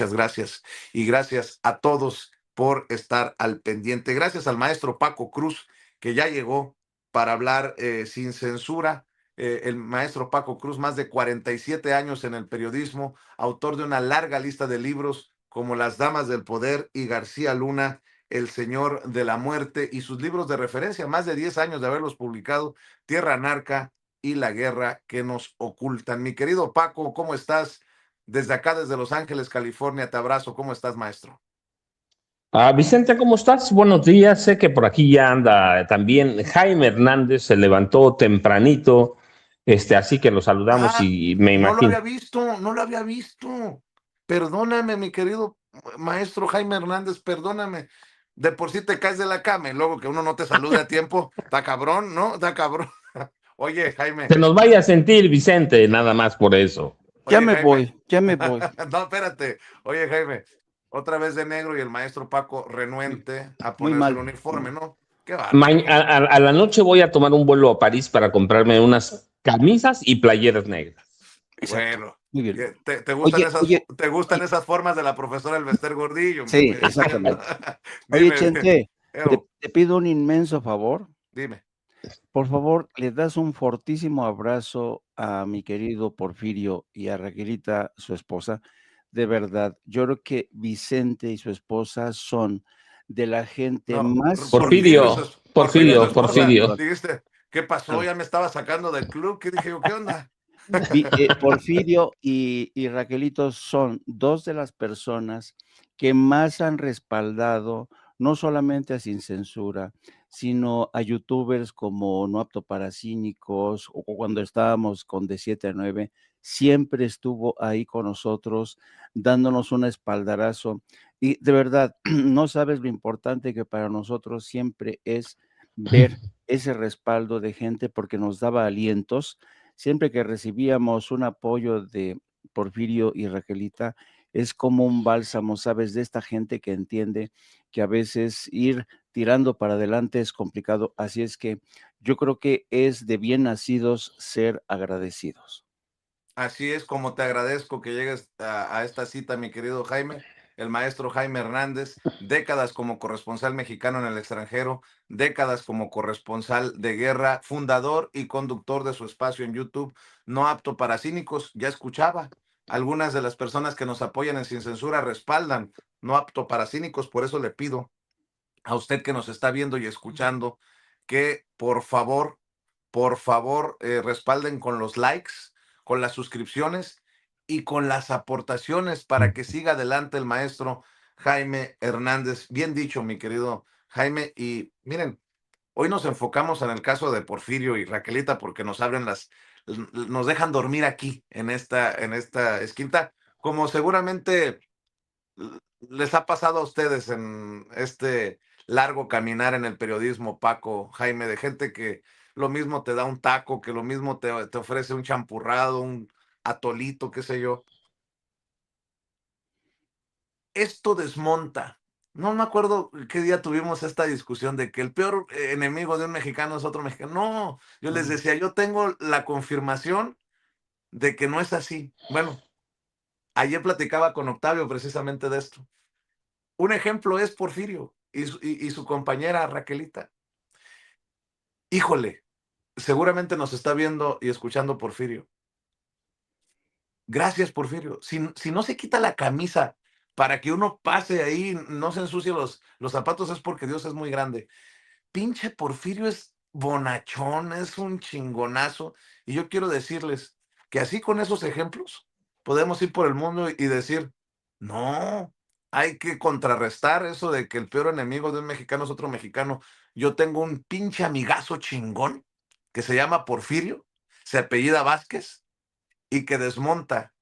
Muchas gracias y gracias a todos por estar al pendiente. Gracias al maestro Paco Cruz, que ya llegó para hablar sin censura. El maestro Paco Cruz, más de 47 años en el periodismo, autor de una larga lista de libros como Las Damas del Poder y García Luna, El Señor de la Muerte, y sus libros de referencia, más de 10 años de haberlos publicado, Tierra Narca y La Guerra que nos ocultan. Mi querido Paco, ¿cómo estás? Desde acá, desde Los Ángeles, California, te abrazo. ¿Cómo estás, maestro? Vicente, ¿cómo estás? Buenos días. Sé que por aquí ya anda también Jaime Hernández, se levantó tempranito, así que lo saludamos Ah, y me no lo imagino. había visto, no lo había visto. Perdóname, mi querido maestro Jaime Hernández, perdóname. De por sí te caes de la cama y luego que uno no te salude a tiempo, está cabrón, ¿no? Está cabrón. Oye, Jaime, Se nos vaya a sentir, Vicente, nada más por eso. oye, Jaime. Ya me voy. No, espérate. Oye, Jaime, otra vez de negro y el maestro Paco renuente a Muy ponerse el mal. uniforme, ¿no? Qué bárbaro. A la noche voy a tomar un vuelo a París para comprarme unas camisas y playeras negras. Exacto. Bueno, Muy bien. ¿te gustan Y- esas formas de la profesora Elvester Gordillo? sí, exactamente. Oye, Dime, Chente, Eo, te pido un inmenso favor. dime. Por favor, le das un fortísimo abrazo a mi querido Porfirio y a Raquelita, su esposa. De verdad, yo creo que Vicente y su esposa son de la gente No, más Porfirio, humilde. Porfirio es su esposa. Perdón, Dijiste, ¿qué pasó? perdón. Ya me estaba sacando del club. ¿Qué dije yo? ¿Qué onda? Porfirio y Raquelito son dos de las personas que más han respaldado no solamente a Sin Censura, sino a youtubers como No Apto para Cínicos o cuando estábamos con de 7 a 9, siempre estuvo ahí con nosotros dándonos un espaldarazo. Y de verdad, no sabes lo importante que para nosotros siempre es ver ese respaldo de gente porque nos daba alientos. Siempre que recibíamos un apoyo de Porfirio y Raquelita, es como un bálsamo, ¿sabes? De esta gente que entiende que a veces ir tirando para adelante es complicado. Así es que yo creo que es de bien nacidos ser agradecidos. Así es como te agradezco que llegues a esta cita, mi querido Jaime, el maestro Jaime Hernández, décadas como corresponsal mexicano en el extranjero, décadas como corresponsal de guerra, fundador y conductor de su espacio en YouTube, No Apto para Cínicos. Ya escuchaba, algunas de las personas que nos apoyan en Sin Censura respaldan No Apto para Cínicos, por eso le pido a usted que nos está viendo y escuchando que por favor, respalden con los likes, con las suscripciones y con las aportaciones para que siga adelante el maestro Jaime Hernández. Bien dicho, mi querido Jaime. Y miren, hoy nos enfocamos en el caso de Porfirio y Raquelita porque nos dejan dormir aquí en esta esquina, como seguramente les ha pasado a ustedes en este largo caminar en el periodismo, Paco, Jaime, de gente que lo mismo te da un taco, que lo mismo te ofrece un champurrado, un atolito, qué sé yo. Esto desmonta. No me acuerdo qué día tuvimos esta discusión de que el peor enemigo de un mexicano es otro mexicano. No, yo les decía, yo tengo la confirmación de que no es así. Bueno, ayer platicaba con Octavio precisamente de esto. Un ejemplo es Porfirio y su compañera Raquelita. Híjole, seguramente nos está viendo y escuchando Porfirio. Gracias, Porfirio. Si no se quita la camisa para que uno pase ahí, no se ensucie los zapatos, es porque Dios es muy grande. Pinche Porfirio es bonachón, es un chingonazo. Y yo quiero decirles que así con esos ejemplos podemos ir por el mundo y decir, no, hay que contrarrestar eso de que el peor enemigo de un mexicano es otro mexicano. Yo tengo un pinche amigazo chingón que se llama Porfirio, se apellida Vázquez y que desmonta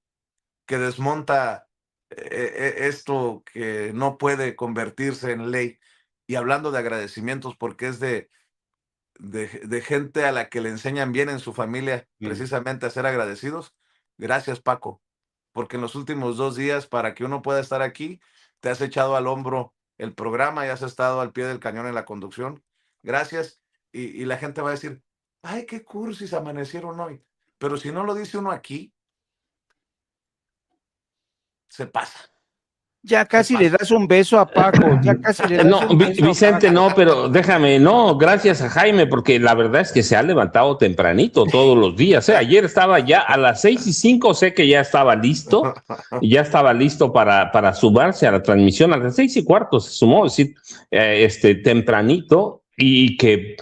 esto que no puede convertirse en ley. Y hablando de agradecimientos, porque es de gente a la que le enseñan bien en su familia Mm. precisamente a ser agradecidos. Gracias, Paco, porque en los últimos 2 días, para que uno pueda estar aquí, te has echado al hombro el programa y has estado al pie del cañón en la conducción. Gracias. Y la gente va a decir, ay, qué cursis amanecieron hoy. Pero si no lo dice uno aquí, se pasa. Ya casi le das un beso a Paco, ya casi le das No, un beso Vicente, a Paco. no, pero déjame, no, gracias a Jaime, porque la verdad es que se ha levantado tempranito todos los días. Ayer estaba ya a las 6:05, sé que ya estaba listo para sumarse a la transmisión. A las 6:15 se sumó, es decir, tempranito, y que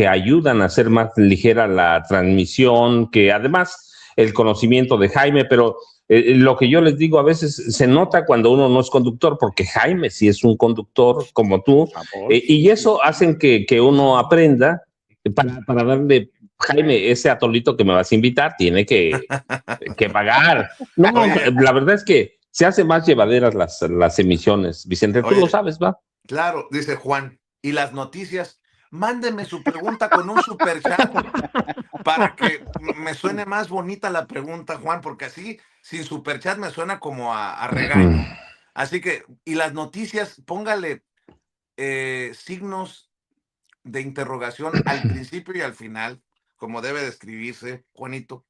ayudan a hacer más ligera la transmisión, que además el conocimiento de Jaime, pero lo que yo les digo, a veces se nota cuando uno no es conductor, porque Jaime sí es un conductor como tú, y eso hacen que uno aprenda para darle, Jaime, ese atolito que me vas a invitar tiene que pagar. No, Oye, la verdad es que se hacen más llevaderas las emisiones, Vicente, tú oye, lo sabes, ¿va? claro, dice Juan. Y las noticias, mándeme su pregunta con un superchat para que me suene más bonita la pregunta, Juan, porque así, sin superchat me suena como a regaño. Así que, y las noticias, póngale signos de interrogación al principio y al final, como debe de escribirse, Juanito.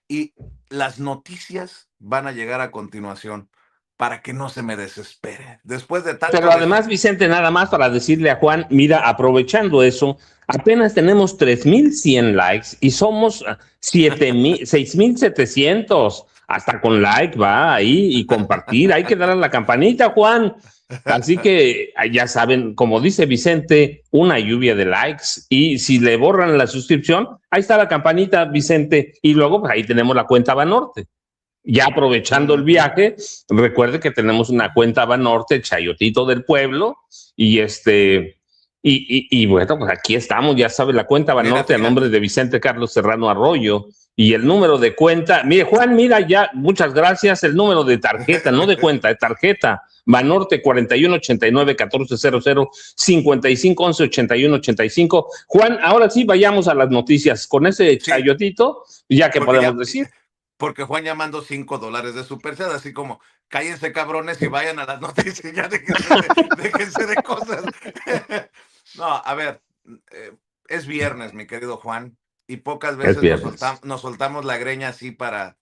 Y las noticias van a llegar a continuación para que no se me desespere. Después de tanto... Pero además, Vicente, nada más para decirle a Juan, mira, aprovechando eso, apenas tenemos 3,100 likes y somos 6,700. Hasta con like va ahí y compartir. Hay que darle a la campanita, Juan. Así que ya saben, como dice Vicente, una lluvia de likes. Y si le borran la suscripción, ahí está la campanita, Vicente. Y luego, pues ahí tenemos la cuenta Banorte. Ya aprovechando el viaje, recuerde que tenemos una cuenta Banorte, Chayotito del Pueblo, y bueno, pues aquí estamos, ya sabe, la cuenta Banorte a nombre de Vicente Carlos Serrano Arroyo, y el número de cuenta, mire, Juan, mira, ya, muchas gracias, el número de tarjeta, no de cuenta, de tarjeta, Banorte 4189-1400, 5511-8185. Juan, ahora sí vayamos a las noticias, con ese Chayotito, ya que podemos decir. Porque Juan ya mandó $5 de superchat, así como, cállense cabrones y vayan a las noticias, ya déjense de cosas. No, a ver, es viernes, mi querido Juan, y pocas veces nos soltamos la greña así para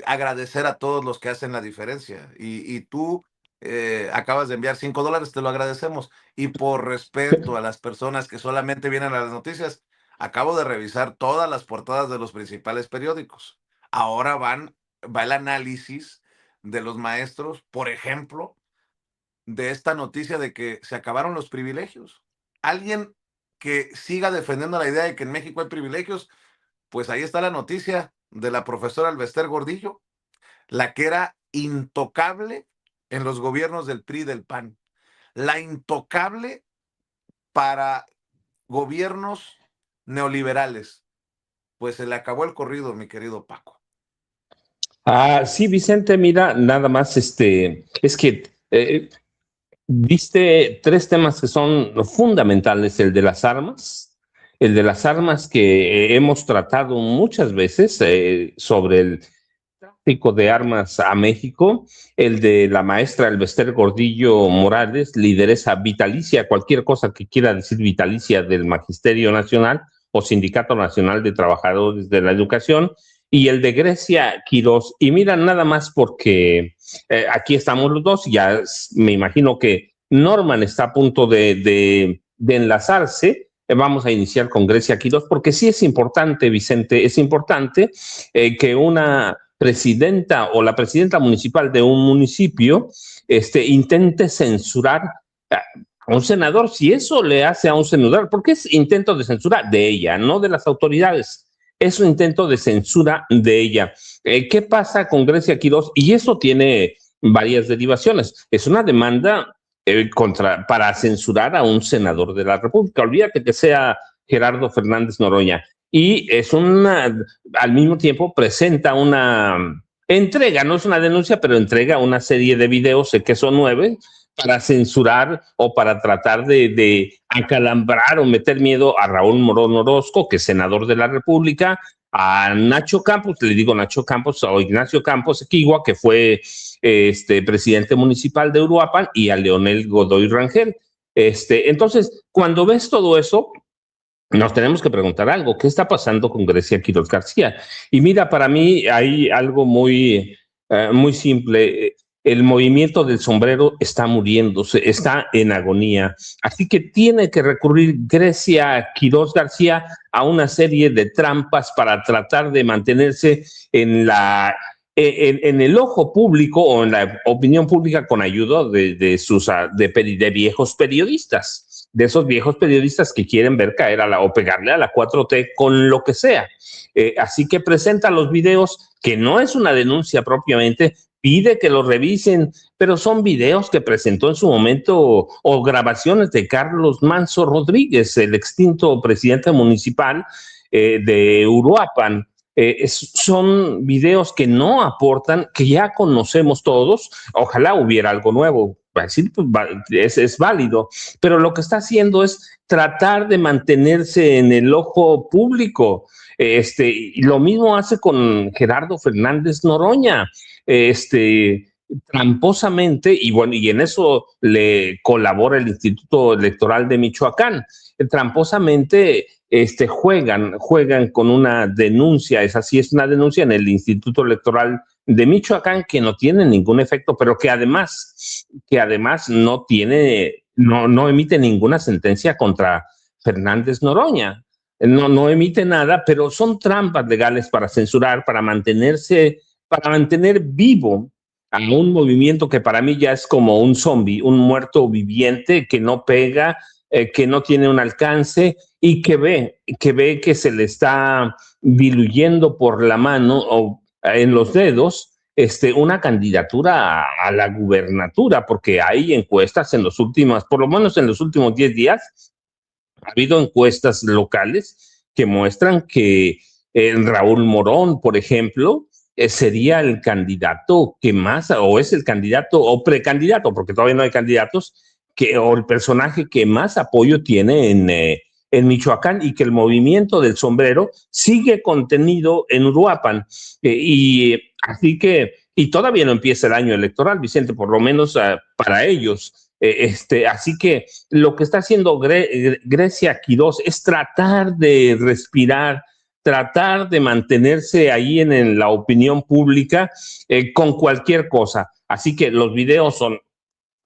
agradecer a todos los que hacen la diferencia. Y tú acabas de enviar $5, te lo agradecemos. Y por respeto a las personas que solamente vienen a las noticias, acabo de revisar todas las portadas de los principales periódicos. Ahora va el análisis de los maestros, por ejemplo, de esta noticia de que se acabaron los privilegios. Alguien que siga defendiendo la idea de que en México hay privilegios, pues ahí está la noticia de la profesora Albester Gordillo, la que era intocable en los gobiernos del PRI y del PAN, la intocable para gobiernos neoliberales. Pues se le acabó el corrido, mi querido Paco. Sí, Vicente, mira, nada más, es que viste 3 temas que son fundamentales, el de las armas que hemos tratado muchas veces sobre el tráfico de armas a México, el de la maestra Albester Gordillo Morales, lideresa vitalicia, cualquier cosa que quiera decir vitalicia del Magisterio Nacional o Sindicato Nacional de Trabajadores de la Educación, y el de Grecia Quirós. Y mira, nada más porque aquí estamos los dos, ya me imagino que Norman está a punto de enlazarse. Vamos a iniciar con Grecia Quirós, porque sí es importante, Vicente, es importante que una presidenta o la presidenta municipal de un municipio intente censurar a un senador. Si eso le hace a un senador, porque es intento de censura de ella, no de las autoridades. Es un intento de censura de ella. ¿Qué pasa con Grecia Quirós? Y eso tiene varias derivaciones. Es una demanda para censurar a un senador de la República. Olvídate que sea Gerardo Fernández Noroña. Y es al mismo tiempo presenta una entrega, no es una denuncia, pero entrega una serie de videos, sé que son 9, para censurar o para tratar de acalambrar o meter miedo a Raúl Morón Orozco, que es senador de la República, a Nacho Campos, le digo Nacho Campos, o Ignacio Campos Equigua, que fue presidente municipal de Uruapan, y a Leonel Godoy Rangel. Entonces, cuando ves todo eso, nos tenemos que preguntar algo. ¿Qué está pasando con Grecia Quirós García? Y mira, para mí hay algo muy simple. el movimiento del sombrero está muriéndose, está en agonía. Así que tiene que recurrir Grecia Quirós García a una serie de trampas para tratar de mantenerse en el ojo público o en la opinión pública con ayuda de viejos periodistas, de esos viejos periodistas que quieren ver caer o pegarle a la 4T con lo que sea. Así que presenta los videos, que no es una denuncia propiamente, pide que los revisen, pero son videos que presentó en su momento o grabaciones de Carlos Manso Rodríguez, el extinto presidente municipal de Uruapan. Son videos que no aportan, que ya conocemos todos. Ojalá hubiera algo nuevo. Decir, pues, es válido, pero lo que está haciendo es tratar de mantenerse en el ojo público. Y lo mismo hace con Gerardo Fernández Noroña. Tramposamente, y bueno, y en eso le colabora el Instituto Electoral de Michoacán. Tramposamente juegan con una denuncia, es una denuncia en el Instituto Electoral de Michoacán que no tiene ningún efecto, pero que además no emite ninguna sentencia contra Fernández Noroña. No emite nada, pero son trampas legales para censurar, para mantener vivo a un movimiento que para mí ya es como un zombie, un muerto viviente que no pega, que no tiene un alcance y que ve que se le está diluyendo por la mano o en los dedos una candidatura a la gubernatura, porque hay encuestas por lo menos en los últimos 10 días, ha habido encuestas locales que muestran que Raúl Morón, por ejemplo, sería el candidato que más, o es el candidato o precandidato, porque todavía no hay candidatos, o el personaje que más apoyo tiene en Michoacán, y que el movimiento del sombrero sigue contenido en Uruapan. Y todavía no empieza el año electoral, Vicente, por lo menos para ellos. Así que lo que está haciendo Grecia Quirós es tratar de respirar, tratar de mantenerse ahí en la opinión pública con cualquier cosa. Así que los videos son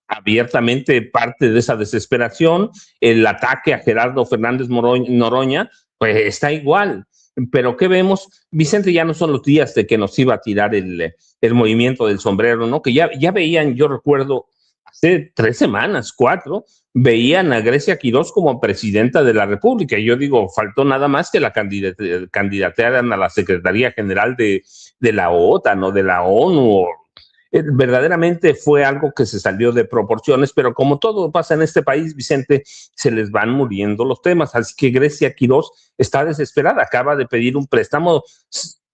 abiertamente parte de esa desesperación. El ataque a Gerardo Fernández Noroña, pues está igual. Pero ¿qué vemos? Vicente, ya no son los días de que nos iba a tirar el movimiento del sombrero, ¿no? Que ya veían, yo recuerdo, hace 3 semanas, 4, veían a Grecia Quirós como presidenta de la República. Y yo digo, faltó nada más que la candidatearan a la Secretaría General de la OTAN o de la ONU. Verdaderamente fue algo que se salió de proporciones, pero como todo pasa en este país, Vicente, se les van muriendo los temas. Así que Grecia Quirós está desesperada, acaba de pedir un préstamo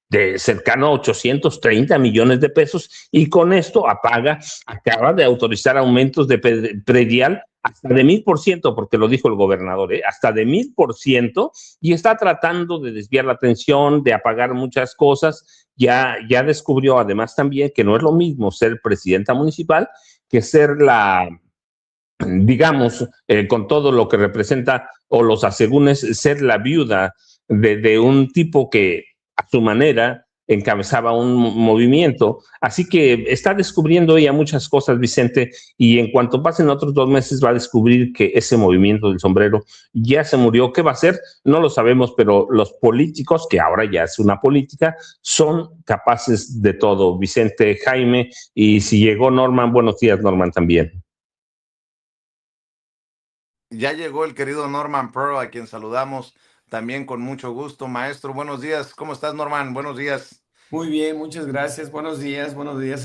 de cercano a 830 millones de pesos, y con esto acaba de autorizar aumentos de predial hasta de 1000%, porque lo dijo el gobernador, hasta de 1000%, y está tratando de desviar la atención, de apagar muchas cosas. Ya descubrió además también que no es lo mismo ser presidenta municipal que ser digamos, con todo lo que representa o los asegúnes, ser la viuda de un tipo que a su manera encabezaba un movimiento. Así que está descubriendo ella muchas cosas, Vicente, y en cuanto pasen otros 2 meses va a descubrir que ese movimiento del sombrero ya se murió. ¿Qué va a hacer? No lo sabemos, pero los políticos, que ahora ya es una política, son capaces de todo. Vicente, Jaime, y si llegó Norman, buenos días, Norman, también. Ya llegó el querido Norman Pearl, a quien saludamos también con mucho gusto. Maestro, buenos días. ¿Cómo estás, Norman? Buenos días. Muy bien, muchas gracias. Buenos días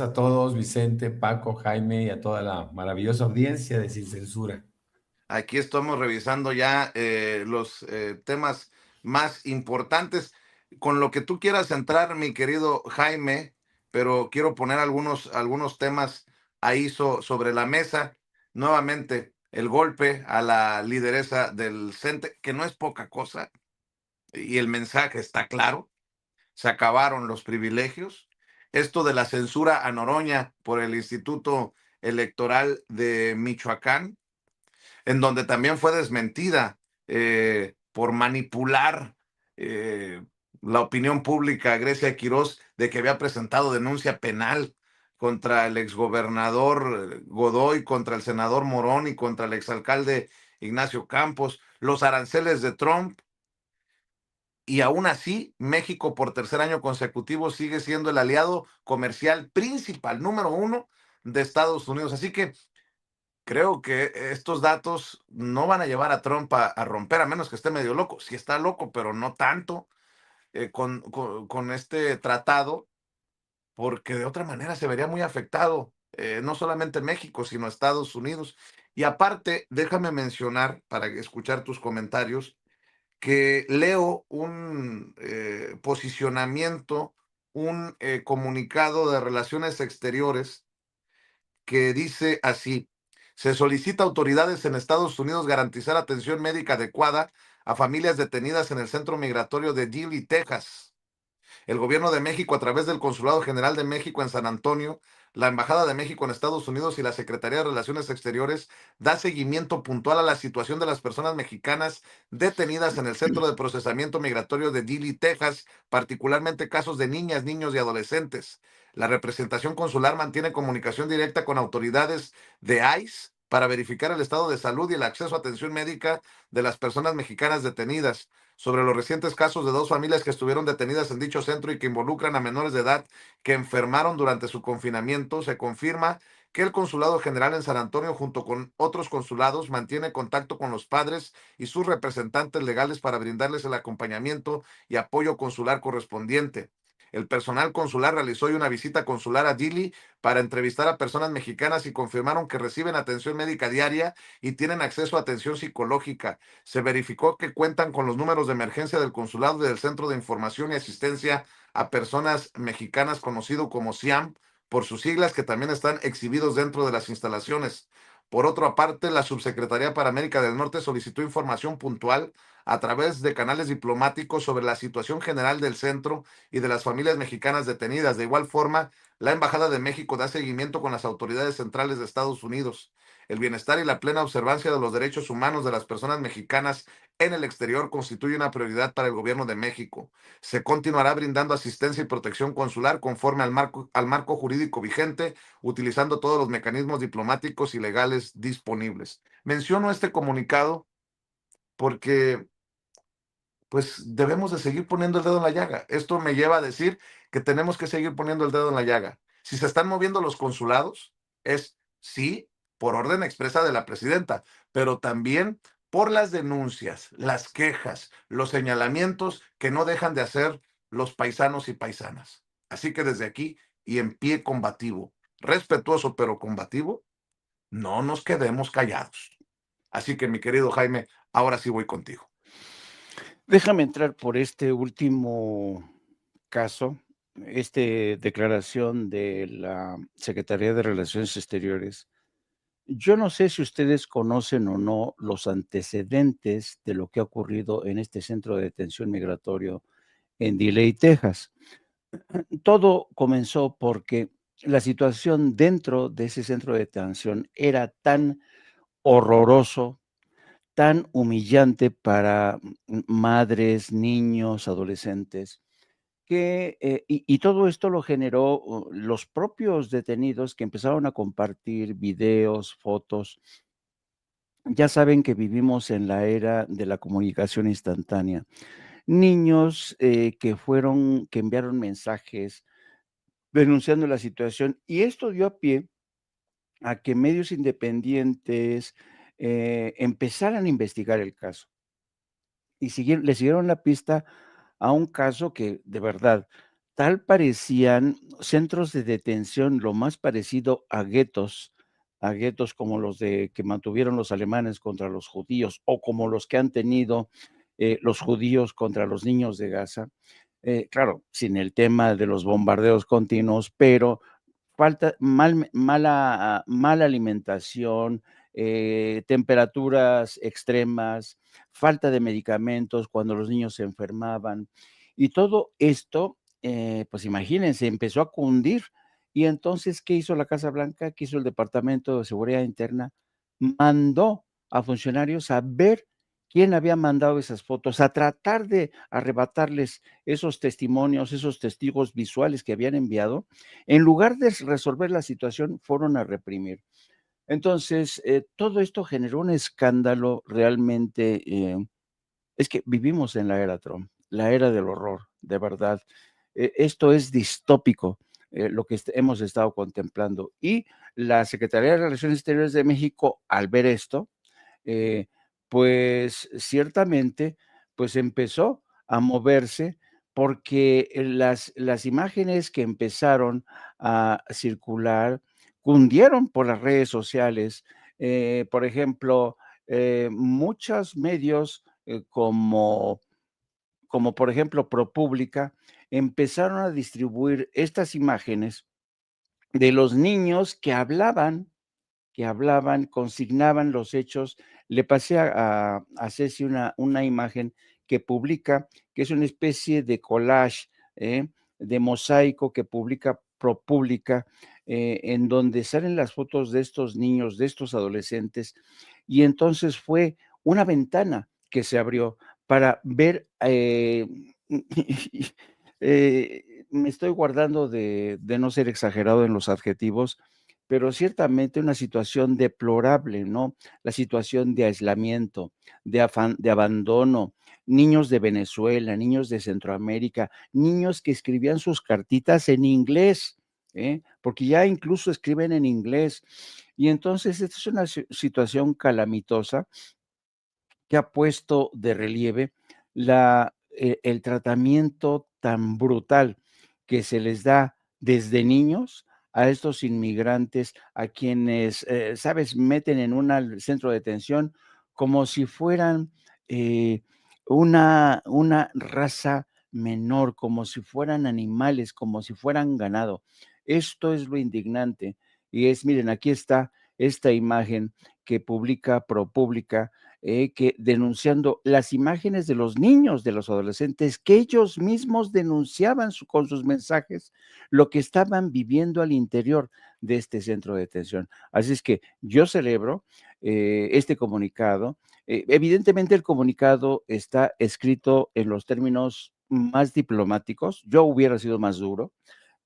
a todos, Vicente, Paco, Jaime y a toda la maravillosa audiencia de Sin Censura. Aquí estamos revisando ya los temas más importantes. Con lo que tú quieras entrar, mi querido Jaime, pero quiero poner algunos temas ahí sobre la mesa. Nuevamente, el golpe a la lideresa del CENTE, que no es poca cosa, y el mensaje está claro: se acabaron los privilegios. Esto de la censura a Noroña por el Instituto Electoral de Michoacán, en donde también fue desmentida por manipular la opinión pública, Grecia Quirós, de que había presentado denuncia penal contra el exgobernador Godoy, contra el senador Morón y contra el exalcalde Ignacio Campos, los aranceles de Trump, y aún así México por tercer año consecutivo sigue siendo el aliado comercial principal, número uno de Estados Unidos. Así que creo que estos datos no van a llevar a Trump a romper, a menos que esté medio loco. Sí está loco, pero no tanto con este tratado, porque de otra manera se vería muy afectado, no solamente México, sino Estados Unidos. Y aparte, déjame mencionar, para escuchar tus comentarios, que leo un posicionamiento, un comunicado de Relaciones Exteriores que dice así: se solicita a autoridades en Estados Unidos garantizar atención médica adecuada a familias detenidas en el centro migratorio de Dilley, Texas. El gobierno de México, a través del Consulado General de México en San Antonio, la Embajada de México en Estados Unidos y la Secretaría de Relaciones Exteriores, da seguimiento puntual a la situación de las personas mexicanas detenidas en el Centro de Procesamiento Migratorio de Dilley, Texas, particularmente casos de niñas, niños y adolescentes. La representación consular mantiene comunicación directa con autoridades de ICE para verificar el estado de salud y el acceso a atención médica de las personas mexicanas detenidas. Sobre los recientes casos de 2 familias que estuvieron detenidas en dicho centro y que involucran a menores de edad que enfermaron durante su confinamiento, se confirma que el Consulado General en San Antonio, junto con otros consulados, mantiene contacto con los padres y sus representantes legales para brindarles el acompañamiento y apoyo consular correspondiente. El personal consular realizó hoy una visita consular a Dilley para entrevistar a personas mexicanas y confirmaron que reciben atención médica diaria y tienen acceso a atención psicológica. Se verificó que cuentan con los números de emergencia del consulado y del Centro de Información y Asistencia a Personas Mexicanas, conocido como CIAM, por sus siglas, que también están exhibidos dentro de las instalaciones. Por otra parte, la Subsecretaría para América del Norte solicitó información puntual a través de canales diplomáticos sobre la situación general del centro y de las familias mexicanas detenidas. De igual forma, la Embajada de México da seguimiento con las autoridades centrales de Estados Unidos. El bienestar y la plena observancia de los derechos humanos de las personas mexicanas en el exterior constituye una prioridad para el gobierno de México. Se continuará brindando asistencia y protección consular conforme al marco jurídico vigente, utilizando todos los mecanismos diplomáticos y legales disponibles. Menciono este comunicado porque pues debemos de seguir poniendo el dedo en la llaga. Esto me lleva a decir que tenemos que seguir poniendo el dedo en la llaga. Si se están moviendo los consulados, es sí, por orden expresa de la presidenta, pero también por las denuncias, las quejas, los señalamientos que no dejan de hacer los paisanos y paisanas. Así que desde aquí y en pie combativo, respetuoso pero combativo, no nos quedemos callados. Así que mi querido Jaime, ahora sí voy contigo. Déjame entrar por este último caso, declaración de la Secretaría de Relaciones Exteriores. Yo no sé si ustedes conocen o no los antecedentes de lo que ha ocurrido en este centro de detención migratorio en Dilley, Texas. Todo comenzó porque la situación dentro de ese centro de detención era tan horroroso, tan humillante para madres, niños, adolescentes, y todo esto lo generó los propios detenidos que empezaron a compartir videos, fotos. Ya saben que vivimos en la era de la comunicación instantánea. Niños que enviaron mensajes denunciando la situación, y esto dio a pie a que medios independientes empezaran a investigar el caso y le siguieron la pista a un caso que de verdad tal parecían centros de detención, lo más parecido a guetos como los que mantuvieron los alemanes contra los judíos o como los que han tenido los judíos contra los niños de Gaza. Claro, sin el tema de los bombardeos continuos, pero mala alimentación, temperaturas extremas, falta de medicamentos cuando los niños se enfermaban. Y todo esto, pues imagínense, empezó a cundir. Y entonces, ¿qué hizo la Casa Blanca? ¿Qué hizo el Departamento de Seguridad Interna? Mandó a funcionarios a ver quién había mandado esas fotos, a tratar de arrebatarles esos testimonios, esos testigos visuales que habían enviado, en lugar de resolver la situación, fueron a reprimir. Entonces, todo esto generó un escándalo realmente, es que vivimos en la era Trump, la era del horror, de verdad. Esto es distópico, lo que hemos estado contemplando. Y la Secretaría de Relaciones Exteriores de México, al ver esto, eh, pues ciertamente, pues empezó a moverse porque las imágenes que empezaron a circular cundieron por las redes sociales. Por ejemplo, muchos medios como por ejemplo ProPublica empezaron a distribuir estas imágenes de los niños que hablaban, consignaban los hechos. Le pasé a Ceci una imagen que publica, que es una especie de collage, de mosaico que publica ProPublica, en donde salen las fotos de estos niños, de estos adolescentes, y entonces fue una ventana que se abrió para ver, me estoy guardando de no ser exagerado en los adjetivos, pero ciertamente una situación deplorable, ¿no? La situación de aislamiento, de abandono, niños de Venezuela, niños de Centroamérica, niños que escribían sus cartitas en inglés, porque ya incluso escriben en inglés. Y entonces esta es una situación calamitosa que ha puesto de relieve el tratamiento tan brutal que se les da desde niños a estos inmigrantes, a quienes, ¿sabes?, meten en un centro de detención como si fueran una raza menor, como si fueran animales, como si fueran ganado. Esto es lo indignante. Miren, aquí está esta imagen que publica ProPublica, que denunciando las imágenes de los niños, de los adolescentes, que ellos mismos denunciaban con sus mensajes lo que estaban viviendo al interior de este centro de detención. Así es que yo celebro este comunicado. Evidentemente el comunicado está escrito en los términos más diplomáticos. Yo hubiera sido más duro,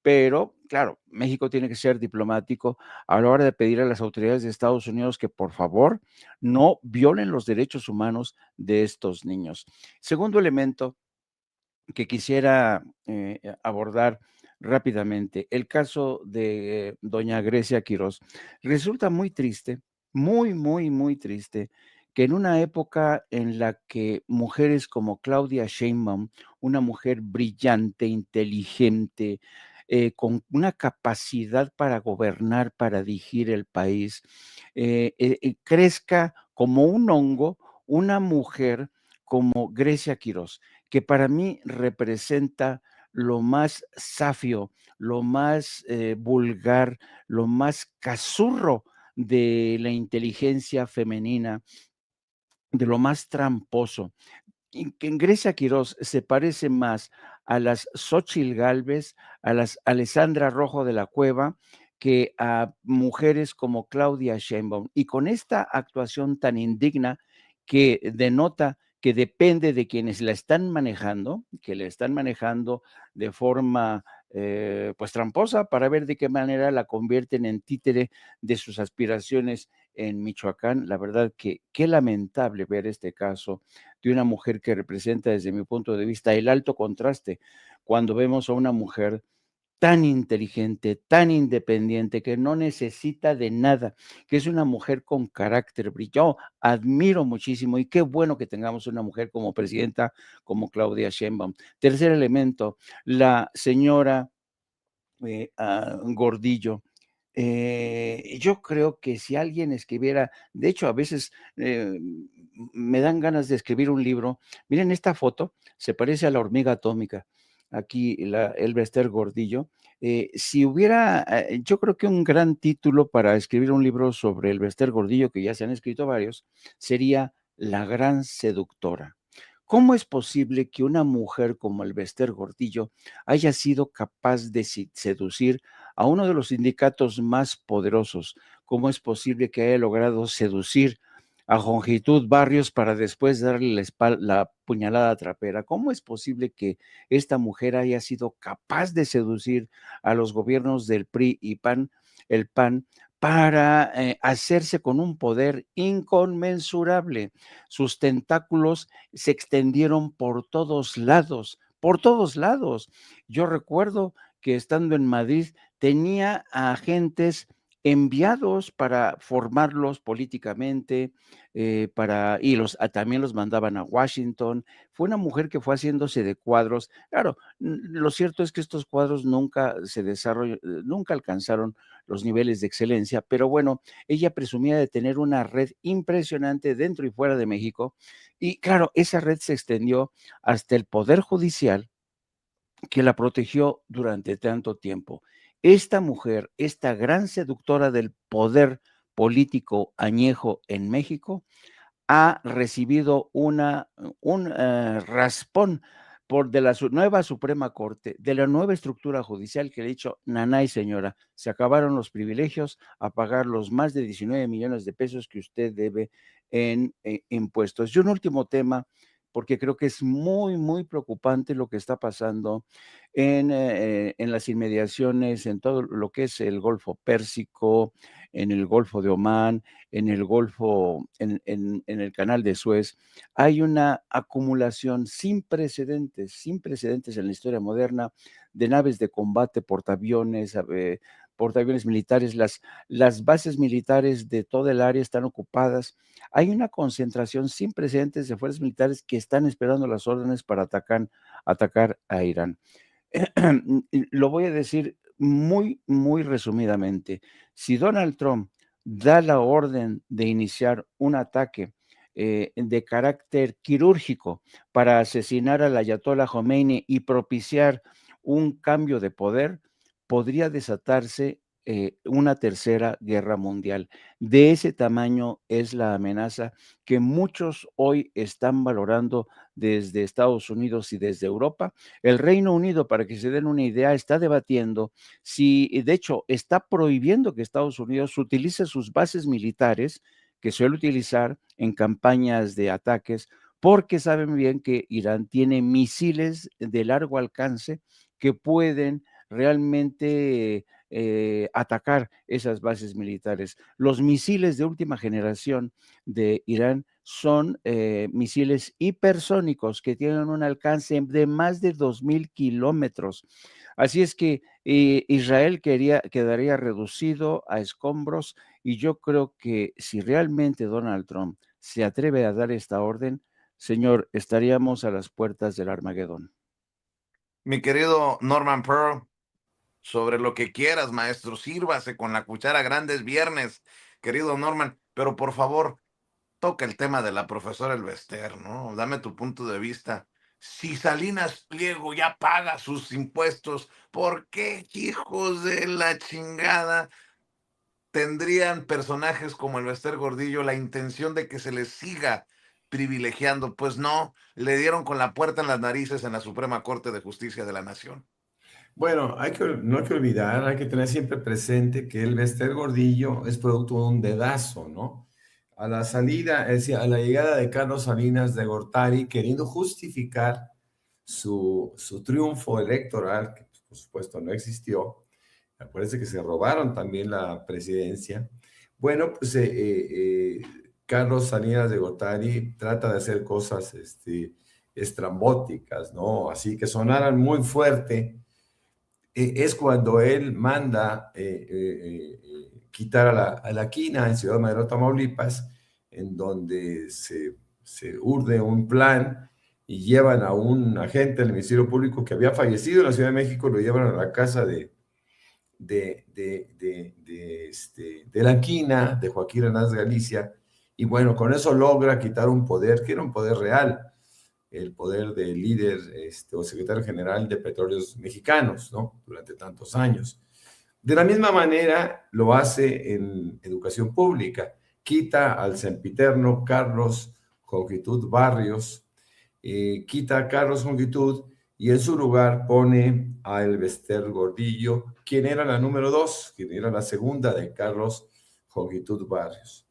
pero claro, México tiene que ser diplomático a la hora de pedir a las autoridades de Estados Unidos que por favor no violen los derechos humanos de estos niños. Segundo elemento que quisiera abordar rápidamente, el caso de doña Grecia Quirós. Resulta muy triste, muy, muy, muy triste, que en una época en la que mujeres como Claudia Sheinbaum, una mujer brillante, inteligente, con una capacidad para gobernar, para dirigir el país, crezca como un hongo una mujer como Grecia Quirós, que para mí representa lo más safio, lo más vulgar, lo más cazurro de la inteligencia femenina, de lo más tramposo. Y que en Grecia Quirós se parece más a las Xóchitl Gálvez, a las Alessandra Rojo de la Cueva, que a mujeres como Claudia Sheinbaum. Y con esta actuación tan indigna que denota que depende de quienes la están manejando, que la están manejando de forma pues tramposa para ver de qué manera la convierten en títere de sus aspiraciones en Michoacán. La verdad que qué lamentable ver este caso de una mujer que representa desde mi punto de vista el alto contraste cuando vemos a una mujer tan inteligente, tan independiente, que no necesita de nada, que es una mujer con carácter brillante. Admiro muchísimo y qué bueno que tengamos una mujer como presidenta como Claudia Sheinbaum. Tercer elemento, la señora Gordillo. Yo creo que si alguien escribiera, de hecho, a veces me dan ganas de escribir un libro. Miren esta foto, se parece a la hormiga atómica. Aquí Elba Ester Gordillo. Si hubiera, yo creo que un gran título para escribir un libro sobre Elba Ester Gordillo, que ya se han escrito varios, sería La Gran Seductora. ¿Cómo es posible que una mujer como Elba Ester Gordillo haya sido capaz de seducir a uno de los sindicatos más poderosos? ¿Cómo es posible que haya logrado seducir a Jongitud Barrios para después darle la puñalada trapera. ¿Cómo es posible que esta mujer haya sido capaz de seducir a los gobiernos del PRI y PAN, el PAN, para hacerse con un poder inconmensurable? Sus tentáculos se extendieron por todos lados, por todos lados. Yo recuerdo que estando en Madrid tenía a agentes enviados para formarlos políticamente, también los mandaban a Washington. Fue una mujer que fue haciéndose de cuadros. Claro, lo cierto es que estos cuadros nunca se desarrollaron, nunca alcanzaron los niveles de excelencia, pero bueno, ella presumía de tener una red impresionante dentro y fuera de México, y claro, esa red se extendió hasta el Poder Judicial, que la protegió durante tanto tiempo. Esta mujer, esta gran seductora del poder político añejo en México, ha recibido un raspón de la nueva Suprema Corte, de la nueva estructura judicial, que le ha dicho: nanay señora, se acabaron los privilegios, a pagar los más de 19 millones de pesos que usted debe en impuestos. Y un último tema, porque creo que es muy, muy preocupante lo que está pasando en las inmediaciones, en todo lo que es el Golfo Pérsico, en el Golfo de Omán, en el Golfo, en el Canal de Suez. Hay una acumulación sin precedentes en la historia moderna, de naves de combate, portaaviones militares. Las bases militares de toda el área están ocupadas. Hay una concentración sin precedentes de fuerzas militares que están esperando las órdenes para atacar a Irán. Lo voy a decir muy, muy resumidamente. Si Donald Trump da la orden de iniciar un ataque de carácter quirúrgico para asesinar al ayatollah Khomeini y propiciar un cambio de poder, podría desatarse una tercera guerra mundial. De ese tamaño es la amenaza que muchos hoy están valorando desde Estados Unidos y desde Europa. El Reino Unido, para que se den una idea, está debatiendo si, de hecho, está prohibiendo que Estados Unidos utilice sus bases militares que suele utilizar en campañas de ataques, porque saben bien que Irán tiene misiles de largo alcance que pueden realmente atacar esas bases militares. Los misiles de última generación de Irán son misiles hipersónicos que tienen un alcance de más de 2,000 kilómetros. Así es que Israel quedaría reducido a escombros, y yo creo que si realmente Donald Trump se atreve a dar esta orden, señor, estaríamos a las puertas del Armagedón. Mi querido Norman Pearl, sobre lo que quieras, maestro, sírvase con la cuchara grande, es viernes, querido Norman, pero por favor, toca el tema de la profesora Elvester, ¿no? Dame tu punto de vista. Si Salinas Pliego ya paga sus impuestos, ¿por qué, hijos de la chingada, tendrían personajes como Elvester Gordillo la intención de que se les siga privilegiando? Pues no, le dieron con la puerta en las narices en la Suprema Corte de Justicia de la Nación. Bueno, no hay que olvidar, hay que tener siempre presente que el Elvester Gordillo es producto de un dedazo, ¿no? A la salida, es decir, a la llegada de Carlos Salinas de Gortari, queriendo justificar su triunfo electoral, que por supuesto no existió. Acuérdense que se robaron también la presidencia. Bueno, pues Carlos Salinas de Gortari trata de hacer cosas estrambóticas, ¿no? Así que sonaran muy fuerte. Es cuando él manda quitar a la quina en Ciudad Madero, Tamaulipas, en donde se urde un plan y llevan a un agente del Ministerio Público que había fallecido en la Ciudad de México, lo llevan a la casa de la quina, de Joaquín Hernández Galicia, y bueno, con eso logra quitar un poder que era un poder real, el poder del líder o secretario general de Petróleos Mexicanos, ¿no? Durante tantos años. De la misma manera lo hace en educación pública. Quita al sempiterno Carlos Jongitud Barrios, quita a Carlos Jongitud y en su lugar pone a Elvester Gordillo, quien era la número 2, quien era la segunda de Carlos Jongitud Barrios.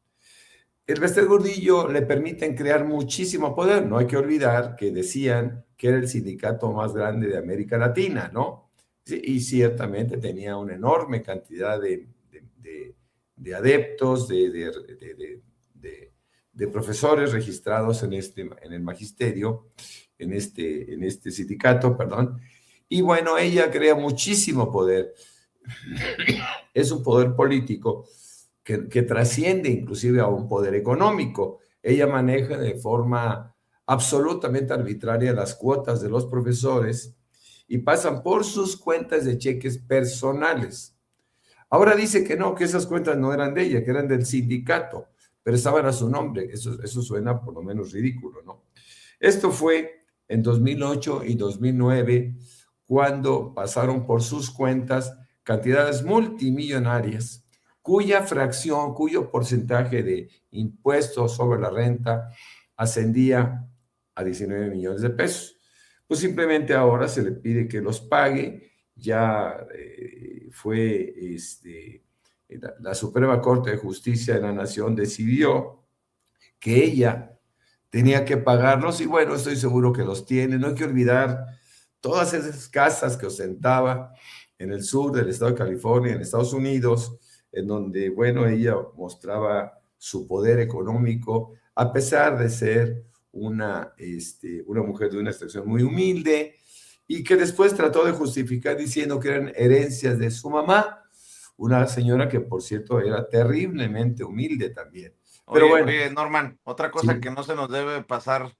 el Bester Gordillo le permiten crear muchísimo poder. No hay que olvidar que decían que era el sindicato más grande de América Latina, ¿no? Sí, y ciertamente tenía una enorme cantidad de adeptos, de profesores registrados en el magisterio, en este sindicato, perdón. Y bueno, ella crea muchísimo poder. Es un poder político que trasciende inclusive a un poder económico. Ella maneja de forma absolutamente arbitraria las cuotas de los profesores y pasan por sus cuentas de cheques personales. Ahora dice que no, que esas cuentas no eran de ella, que eran del sindicato, pero estaban a su nombre. Eso suena por lo menos ridículo, ¿no? Esto fue en 2008 y 2009, cuando pasaron por sus cuentas cantidades multimillonarias, cuya fracción, cuyo porcentaje de impuestos sobre la renta ascendía a 19 millones de pesos. Pues simplemente ahora se le pide que los pague. Ya fue la Suprema Corte de Justicia de la Nación decidió que ella tenía que pagarlos y bueno, estoy seguro que los tiene. No hay que olvidar todas esas casas que ostentaba en el sur del estado de California, en Estados Unidos, en donde, bueno, ella mostraba su poder económico, a pesar de ser una mujer de una extracción muy humilde, y que después trató de justificar diciendo que eran herencias de su mamá, una señora que, por cierto, era terriblemente humilde también. Pero bueno, oye, Norman, otra cosa sí. que no se nos debe pasar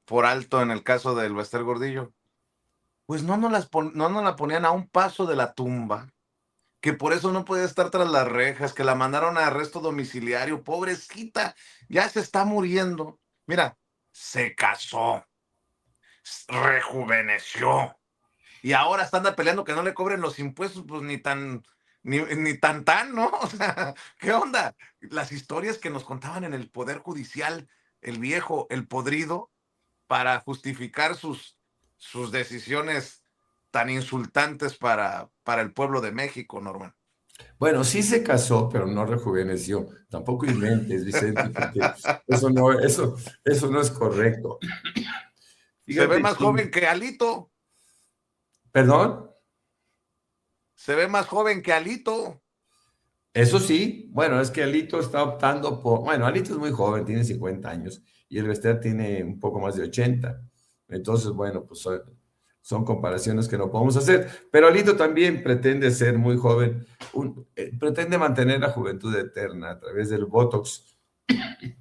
por alto en el caso del Bester Gordillo, pues no nos la ponían a un paso de la tumba, que por eso no podía estar tras las rejas, que la mandaron a arresto domiciliario, pobrecita, ya se está muriendo. Mira, se casó, rejuveneció, y ahora está anda peleando que no le cobren los impuestos, pues ni tan, ¿no? O sea, ¿qué onda? Las historias que nos contaban en el Poder Judicial, el viejo, el podrido, para justificar sus decisiones tan insultantes para el pueblo de México, Norman. Bueno, sí se casó, pero no rejuveneció. Tampoco inventes, Vicente, porque eso no es correcto. Se ve Fíjate más que, joven que Alito. ¿perdón? Se ve más joven que Alito. Eso sí, bueno, es que Alito está optando bueno, Alito es muy joven, tiene 50 años, y el Bester tiene un poco más de 80. Entonces, bueno, pues son comparaciones que no podemos hacer. Pero Alito también pretende ser muy joven, pretende mantener la juventud eterna a través del Botox.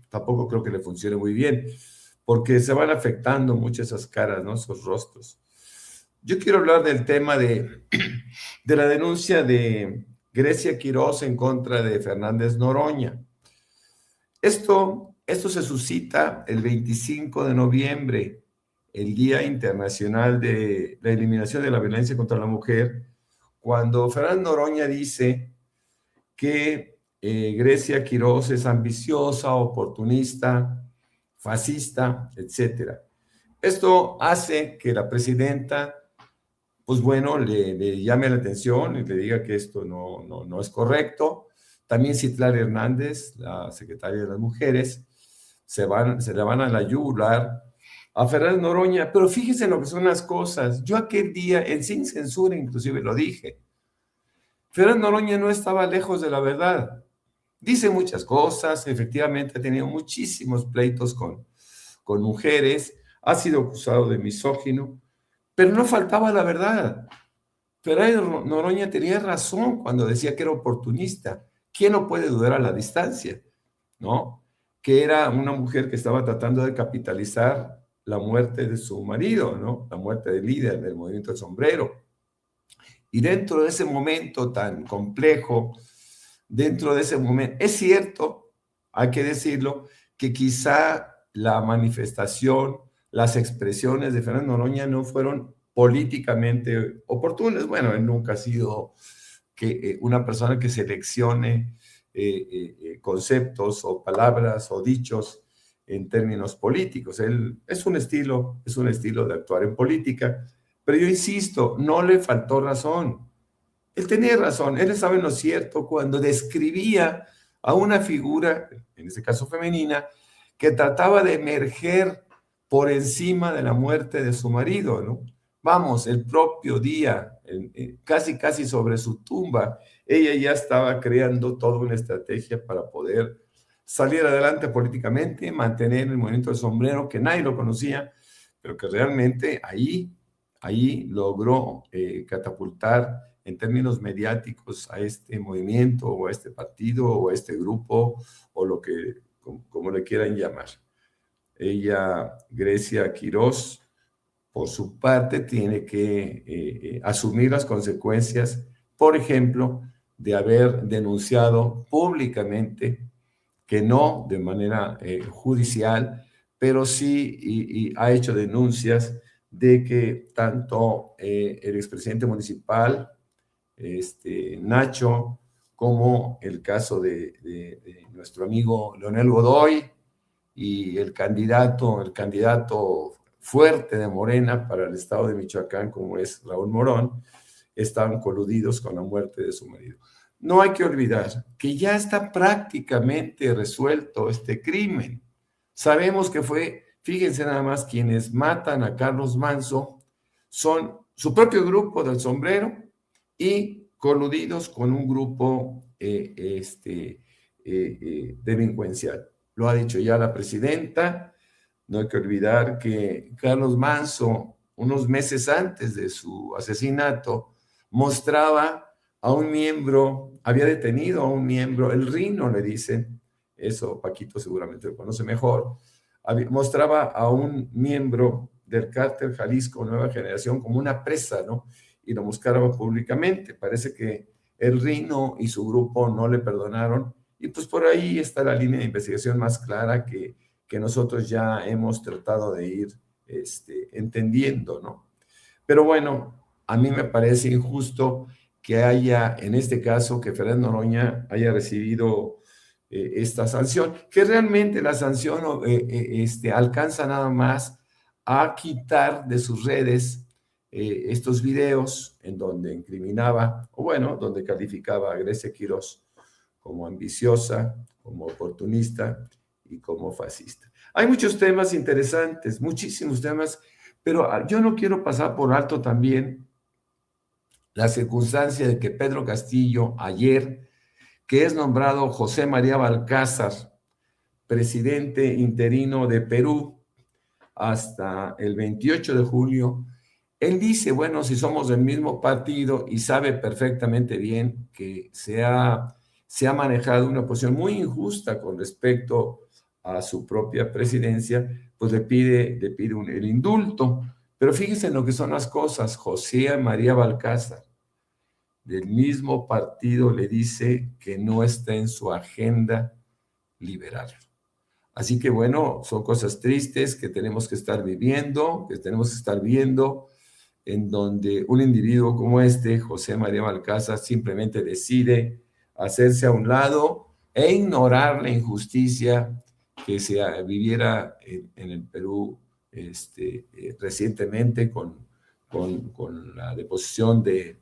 Tampoco creo que le funcione muy bien, porque se van afectando mucho esas caras, ¿no? Esos rostros. Yo quiero hablar del tema de la denuncia de Grecia Quiroz en contra de Fernández Noroña. Esto se suscita el 25 de noviembre, el Día Internacional de la Eliminación de la Violencia contra la Mujer, cuando Fernández Noroña dice que Grecia Quiroz es ambiciosa, oportunista, fascista, etc. Esto hace que la presidenta, pues bueno, le llame la atención y le diga que esto no es correcto. También Citlali Hernández, la secretaria de las Mujeres, se le van a la yugular a Fernández Noroña. Pero fíjense en lo que son las cosas. Yo aquel día, en Sin Censura inclusive lo dije, Fernández Noroña no estaba lejos de la verdad. Dice muchas cosas, efectivamente ha tenido muchísimos pleitos con mujeres, ha sido acusado de misógino, pero no faltaba la verdad. Fernández Noroña tenía razón cuando decía que era oportunista. ¿Quién no puede dudar a la distancia? ¿No? Que era una mujer que estaba tratando de capitalizar la muerte de su marido, ¿no? La muerte del líder del movimiento del sombrero. Y dentro de ese momento tan complejo, dentro de ese momento, es cierto, hay que decirlo, que quizá la manifestación, las expresiones de Fernández Noroña no fueron políticamente oportunas. Bueno, él nunca ha sido una persona que seleccione conceptos o palabras o dichos en términos políticos. Él es un estilo de actuar en política, pero yo insisto, no le faltó razón. Él tenía razón, él estaba en lo cierto cuando describía a una figura, en este caso femenina, que trataba de emerger por encima de la muerte de su marido, ¿no? Vamos, el propio día, casi sobre su tumba, ella ya estaba creando toda una estrategia para poder salir adelante políticamente, mantener el movimiento del sombrero, que nadie lo conocía, pero que realmente ahí logró catapultar en términos mediáticos a este movimiento o a este partido o a este grupo o lo que, como le quieran llamar. Ella, Grecia Quirós, por su parte, tiene que asumir las consecuencias, por ejemplo, de haber denunciado públicamente, que no de manera judicial, pero sí y ha hecho denuncias de que tanto el expresidente municipal, Nacho, como el caso de nuestro amigo Leonel Godoy y el candidato fuerte de Morena para el estado de Michoacán, como es Raúl Morón, estaban coludidos con la muerte de su marido. No hay que olvidar que ya está prácticamente resuelto este crimen. Sabemos que fíjense nada más, quienes matan a Carlos Manso son su propio grupo del sombrero y coludidos con un grupo delincuencial. Lo ha dicho ya la presidenta. No hay que olvidar que Carlos Manso, unos meses antes de su asesinato, mostraba a un miembro, había detenido a un miembro, el Rino le dicen, eso Paquito seguramente lo conoce mejor, mostraba a un miembro del cártel Jalisco Nueva Generación como una presa, ¿no? Y lo buscaba públicamente. Parece que el Rino y su grupo no le perdonaron, y pues por ahí está la línea de investigación más clara que nosotros ya hemos tratado de ir entendiendo, ¿no? Pero bueno, a mí me parece injusto que haya, en este caso, que Fernando Noroña haya recibido esta sanción, que realmente la sanción alcanza nada más a quitar de sus redes estos videos en donde incriminaba, o bueno, donde calificaba a Grecia Quirós como ambiciosa, como oportunista y como fascista. Hay muchos temas interesantes, muchísimos temas, pero yo no quiero pasar por alto también la circunstancia de que Pedro Castillo ayer, que es nombrado José María Balcázar, presidente interino de Perú, hasta el 28 de julio, él dice, bueno, si somos del mismo partido y sabe perfectamente bien que se ha manejado una posición muy injusta con respecto a su propia presidencia, pues le pide el indulto. Pero fíjense en lo que son las cosas. José María Balcázar, del mismo partido, le dice que no está en su agenda liberal. Así que bueno, son cosas tristes que tenemos que estar viviendo, que tenemos que estar viendo, en donde un individuo como José María Balcázar, simplemente decide hacerse a un lado e ignorar la injusticia que se viviera en el Perú recientemente con la deposición de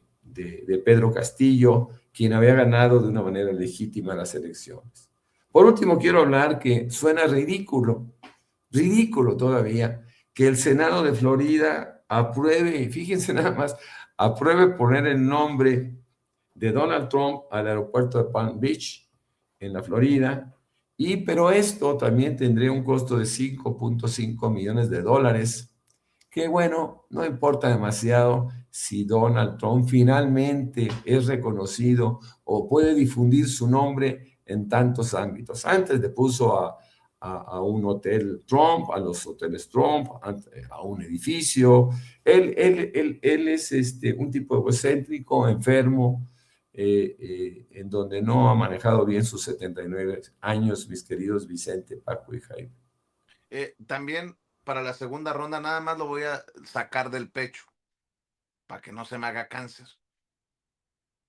Pedro Castillo, quien había ganado de una manera legítima las elecciones. Por último, quiero hablar que suena ridículo todavía, que el Senado de Florida apruebe, fíjense nada más, apruebe poner el nombre de Donald Trump al aeropuerto de Palm Beach, en la Florida, pero esto también tendría un costo de $5.5 millones, que bueno, no importa demasiado si Donald Trump finalmente es reconocido o puede difundir su nombre en tantos ámbitos. Antes le puso a un hotel Trump, a los hoteles Trump, a un edificio. Él es un tipo egocéntrico, enfermo, en donde no ha manejado bien sus 79 años, mis queridos Vicente, Paco y Jaime. También para la segunda ronda nada más lo voy a sacar del pecho para que no se me haga cáncer.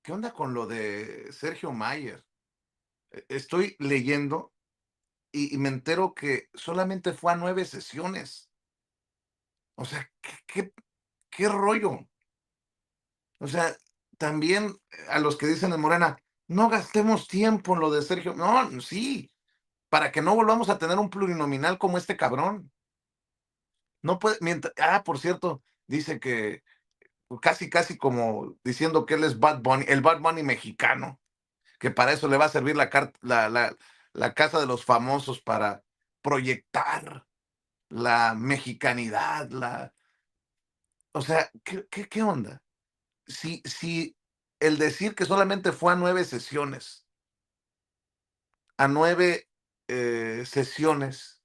¿Qué onda con lo de Sergio Mayer? Estoy leyendo y me entero que solamente fue a 9 sesiones. O sea, ¿qué rollo? O sea, también a los que dicen en Morena, no gastemos tiempo en lo de Sergio. No, sí, para que no volvamos a tener un plurinominal como este cabrón. No puede, por cierto, dice que casi como diciendo que él es Bad Bunny, el Bad Bunny mexicano, que para eso le va a servir la casa de los famosos para proyectar la mexicanidad, o sea, ¿qué onda? Si el decir que solamente fue a 9 sesiones, a 9 sesiones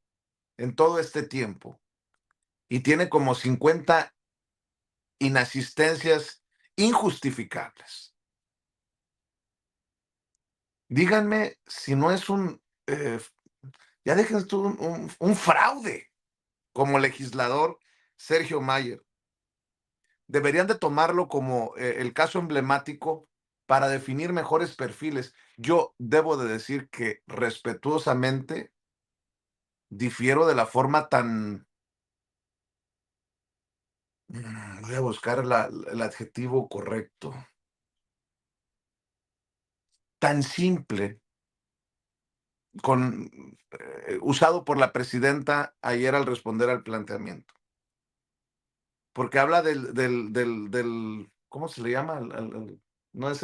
en todo este tiempo, y tiene como 50 inasistencias injustificables. Díganme si no es ya dejen tú un fraude como legislador Sergio Mayer. Deberían de tomarlo como el caso emblemático para definir mejores perfiles. Yo debo de decir que respetuosamente difiero de la forma tan, voy a buscar el adjetivo correcto, tan simple, usado por la presidenta ayer al responder al planteamiento. Porque habla del ¿cómo se le llama? No es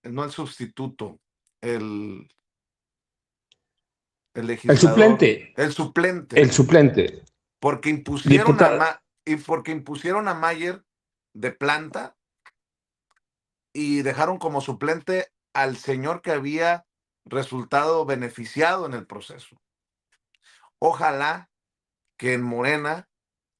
no el sustituto, el legislador. suplente. El suplente. El suplente. Porque impusieron a Mayer de planta y dejaron como suplente al señor que había resultado beneficiado en el proceso. Ojalá que en Morena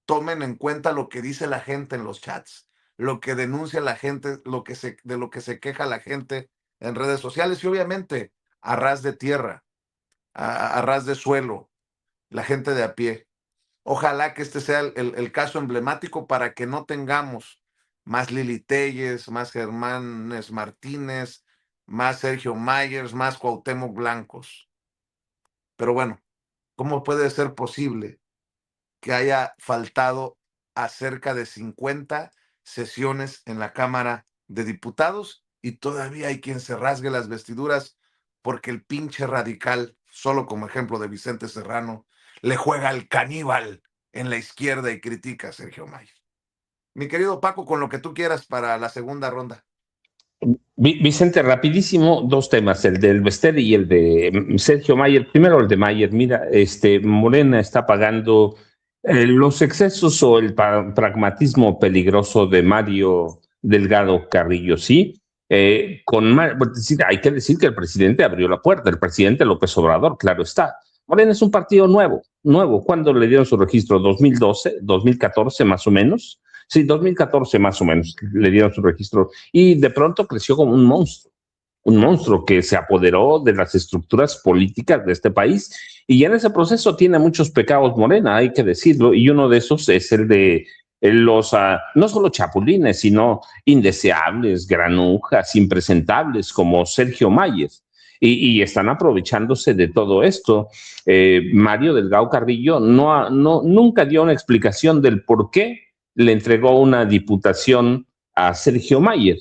tomen en cuenta lo que dice la gente en los chats, lo que denuncia la gente, de lo que se queja la gente en redes sociales y obviamente a ras de tierra, a ras de suelo, la gente de a pie. Ojalá que este sea el caso emblemático para que no tengamos más Lili Téllez, más Germán Martínez, más Sergio Mayers, más Cuauhtémoc Blancos. Pero bueno, ¿cómo puede ser posible que haya faltado a cerca de 50 sesiones en la Cámara de Diputados y todavía hay quien se rasgue las vestiduras porque el pinche radical, solo como ejemplo de Vicente Serrano, le juega al caníbal en la izquierda y critica a Sergio Mayer? Mi querido Paco, con lo que tú quieras para la segunda ronda. Vicente, rapidísimo, dos temas, el del Bester y el de Sergio Mayer. Primero el de Mayer. Mira, Morena está pagando los excesos o el pragmatismo peligroso de Mario Delgado Carrillo, ¿sí? Hay que decir que el presidente abrió la puerta, el presidente López Obrador, claro está. Morena es un partido nuevo. ¿Cuándo le dieron su registro? ¿2012? ¿2014 más o menos? Sí, 2014 más o menos le dieron su registro y de pronto creció como un monstruo que se apoderó de las estructuras políticas de este país y en ese proceso tiene muchos pecados Morena, hay que decirlo, y uno de esos es el de los, no solo chapulines, sino indeseables, granujas, impresentables como Sergio Mayer. Y están aprovechándose de todo esto. Mario Delgado Carrillo nunca dio una explicación del por qué le entregó una diputación a Sergio Mayer.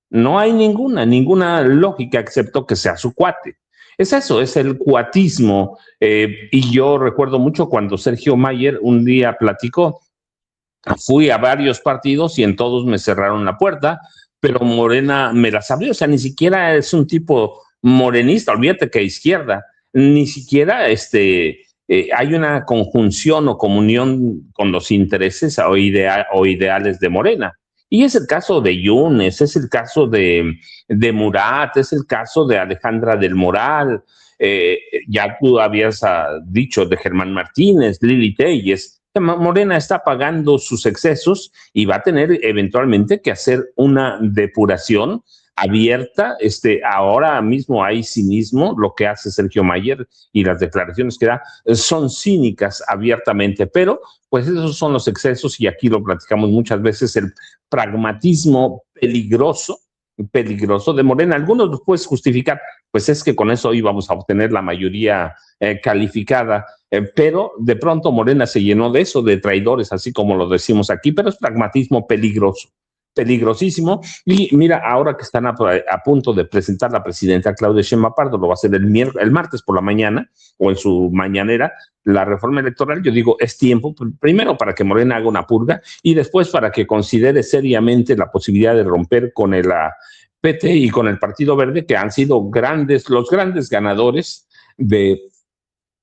No hay ninguna lógica excepto que sea su cuate. Es eso, es el cuatismo. Y yo recuerdo mucho cuando Sergio Mayer un día platicó, fui a varios partidos y en todos me cerraron la puerta, pero Morena me las abrió. O sea, ni siquiera es un tipo morenista, olvídate que izquierda, ni siquiera hay una conjunción o comunión con los intereses o ideales de Morena. Y es el caso de Yunes, es el caso de Murat, es el caso de Alejandra del Moral, ya tú habías dicho de Germán Martínez, Lili Téllez. Morena está pagando sus excesos y va a tener eventualmente que hacer una depuración abierta. Ahora mismo hay cinismo, lo que hace Sergio Mayer y las declaraciones que da son cínicas abiertamente, pero pues esos son los excesos y aquí lo platicamos muchas veces, el pragmatismo peligroso de Morena. Algunos los puedes justificar, pues es que con eso íbamos a obtener la mayoría calificada, pero de pronto Morena se llenó de eso, de traidores, así como lo decimos aquí, pero es pragmatismo peligroso. peligrosísimo. Y mira, ahora que están a punto de presentar la presidenta Claudia Sheinbaum Pardo, lo va a hacer el martes por la mañana o en su mañanera, la reforma electoral, yo digo, es tiempo, primero para que Morena haga una purga y después para que considere seriamente la posibilidad de romper con el PT y con el Partido Verde, que han sido los grandes ganadores de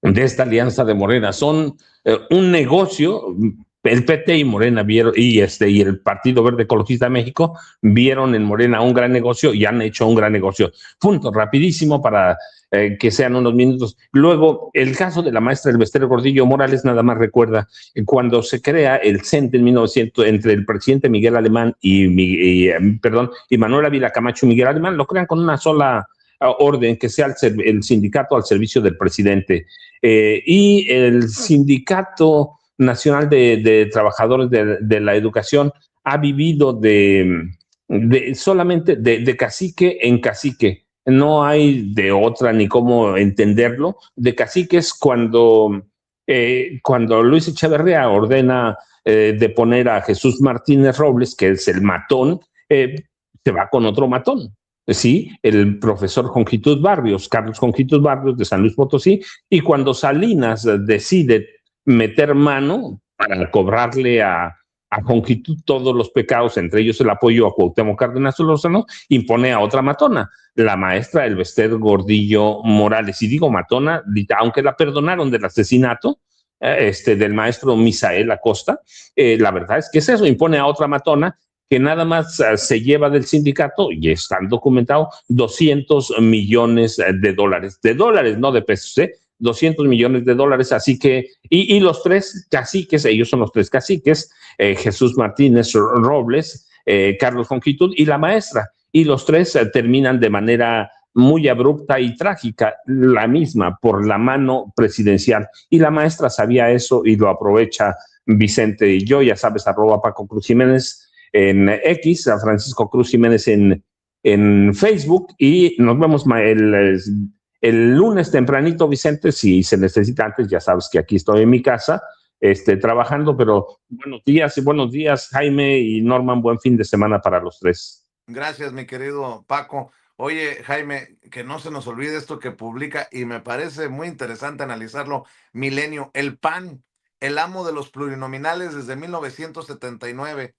esta alianza de Morena. Son un negocio. El PT y Morena vieron, y el Partido Verde Ecologista de México vieron en Morena un gran negocio y han hecho un gran negocio. Punto, rapidísimo para que sean unos minutos. Luego, el caso de la maestra Elvester Gordillo Morales, nada más recuerda, cuando se crea el CENTE en 1900, entre el presidente Miguel Alemán y Manuel Ávila Camacho y Miguel Alemán, lo crean con una sola orden, que sea el sindicato al servicio del presidente. Y el Sindicato Nacional de Trabajadores de la Educación ha vivido solamente de cacique en cacique. No hay de otra ni cómo entenderlo. De cacique es cuando Luis Echeverría ordena de poner a Jesús Martínez Robles, que es el matón, se va con otro matón. Sí, el profesor Jongitud Barrios, Carlos Jongitud Barrios de San Luis Potosí, y cuando Salinas decide meter mano para cobrarle a Jongitud todos los pecados, entre ellos el apoyo a Cuauhtémoc Cárdenas Solórzano, impone a otra matona, la maestra Elvester Gordillo Morales. Y digo matona, aunque la perdonaron del asesinato del maestro Misael Acosta, la verdad es que es eso, impone a otra matona que nada más se lleva del sindicato, y están documentados, $200 millones, no de pesos, 200 millones de dólares, así que, y los tres caciques, ellos son los tres caciques, Jesús Martínez Robles, Carlos Jongitud y la maestra, y los tres terminan de manera muy abrupta y trágica, la misma, por la mano presidencial, y la maestra sabía eso y lo aprovecha Vicente y yo, ya sabes, @Paco Cruz Jiménez en X, a Francisco Cruz Jiménez en Facebook, y nos vemos el lunes tempranito, Vicente, si se necesita antes, ya sabes que aquí estoy en mi casa, trabajando, pero buenos días, Jaime y Norman, buen fin de semana para los tres. Gracias, mi querido Paco. Oye, Jaime, que no se nos olvide esto que publica, y me parece muy interesante analizarlo, Milenio, el PAN, el amo de los plurinominales desde 1979.